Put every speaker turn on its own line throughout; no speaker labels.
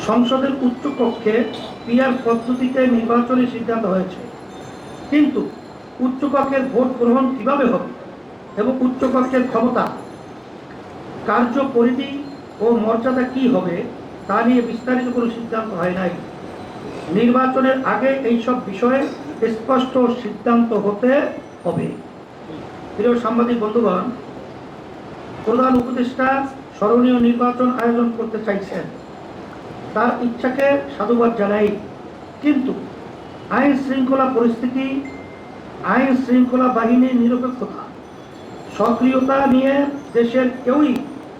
সংসদের উচ্চ কক্ষে পিআর পদ্ধতিতে নির্বাচনের সিদ্ধান্ত হয়েছে, কিন্তু উচ্চকক্ষের ভোট গ্রহণ কিভাবে হবে এবং উচ্চকক্ষের ক্ষমতা, কার্যপরিধি ও মর্যাদা কি হবে তা নিয়ে বিস্তারিত কোনো সিদ্ধান্ত হয় নাই। নির্বাচনের আগে এইসব বিষয়ে স্পষ্ট সিদ্ধান্ত হতে হবে। প্রিয় সাংবাদিক বন্ধুগণ, প্রধান উপদেষ্টা স্মরণীয় নির্বাচন আয়োজন করতে চাইছেন, তার ইচ্ছাকে সাধুবাদ জানাই, কিন্তু আইন শৃঙ্খলা পরিস্থিতি, আইন শৃঙ্খলা বাহিনীর নিরপেক্ষতা, সক্রিয়তা নিয়ে দেশের কেউই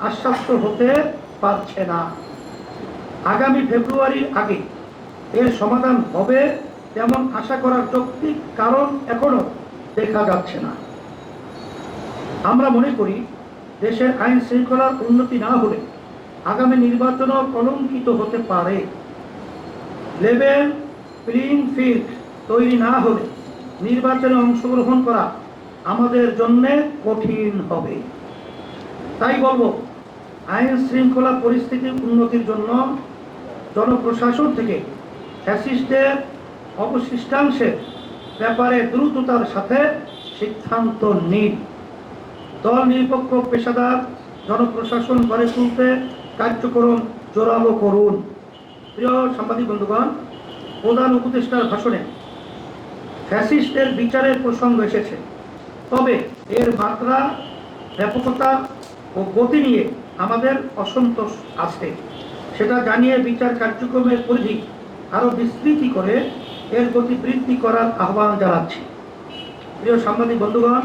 আশ্বস্ত হতে পারছে না। আগামী ফেব্রুয়ারির আগে এর সমাধান হবে তেমন আশা করার যৌক্তিক কারণ এখনো দেখা যাচ্ছে না। আমরা মনে করি দেশের আইন শৃঙ্খলার উন্নতি না হলে আগামী নির্বাচনও কলঙ্কিত হতে পারে। লেভেল প্লেইং ফিল্ড তৈরি না হলে নির্বাচনে অংশগ্রহণ করা আমাদের জন্য কঠিন হবে। তাই বলবো, আইন শৃঙ্খলা পরিস্থিতির উন্নতির জন্য জনপ্রশাসন থেকে ফ্যাসিস্টদের অবশিষ্টাংশের ব্যাপারে দ্রুততার সাথে সিদ্ধান্ত নিন। দল নিরপেক্ষ পেশাদার জনপ্রশাসন গড়ে তুলতে কার্যক্রম জোরালো করুন। প্রিয় সাংবাদিক বন্ধুগণ, প্রধান উপদেষ্টার ভাষণে ফ্যাসিস্টদের বিচারের প্রসঙ্গ এসেছে, তবে এর মাত্রা, ব্যাপকতা ও গতি নিয়ে আমাদের অসন্তোষ আছে। সেটা জানিয়ে বিচার কার্যক্রমের পরিধি আরও বিস্তৃতি করে এর গতি বৃদ্ধি করার আহ্বান জানাচ্ছি। প্রিয় সাংবাদিক বন্ধুগণ,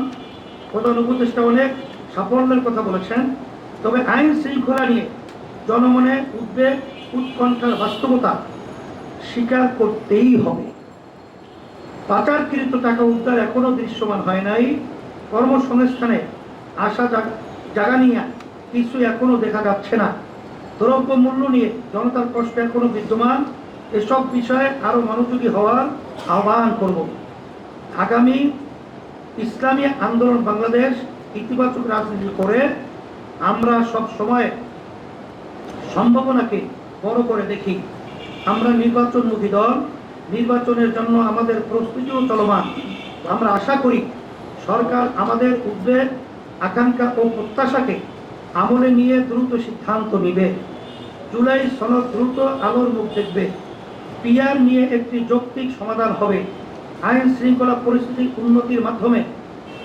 প্রধান উপদেষ্টা অনেক সাফল্যের কথা বলেছেন, তবে আইন শৃঙ্খলা নিয়ে জনমনে উদ্বেগ, উৎকণ্ঠার বাস্তবতা স্বীকার করতেই হবে। পাচারকৃত টাকা উদ্ধার এখনো দৃশ্যমান হয় নাই। কর্মসংস্থানে আশা জাগা নিয়ে কিছু এখনো দেখা যাচ্ছে না। দ্রব্য মূল্য নিয়ে জনতার কষ্ট এখনো বিদ্যমান। এসব বিষয়ে আরো মনোযোগী হওয়ার আহ্বান করব। আগামী ইসলামী আন্দোলন বাংলাদেশ ইতিবাচক রাজনীতি করে আমরা সব সময় সম্ভাবনাকে বড় করে দেখি। আমরা নির্বাচনমুখী দল, নির্বাচনের জন্য আমাদের প্রস্তুতিও চলমান। আমরা আশা করি সরকার আমাদের উদ্বেগ, আকাঙ্ক্ষা ও প্রত্যাশাকে আমলে নিয়ে দ্রুত সিদ্ধান্ত নেবে। জুলাই সনদ দ্রুত আলোর মুখ দেখবে। পিআর নিয়ে একটি যৌক্তিক সমাধান হবে। আইন শৃঙ্খলা পরিস্থিতির উন্নতির মাধ্যমে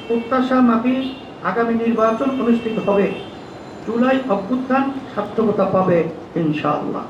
প্রত্যাশা মাফিক আগামী নির্বাচন অনুষ্ঠিত হবে। জুলাই অভ্যুত্থান সার্থকতা পাবে ইনশাআল্লাহ।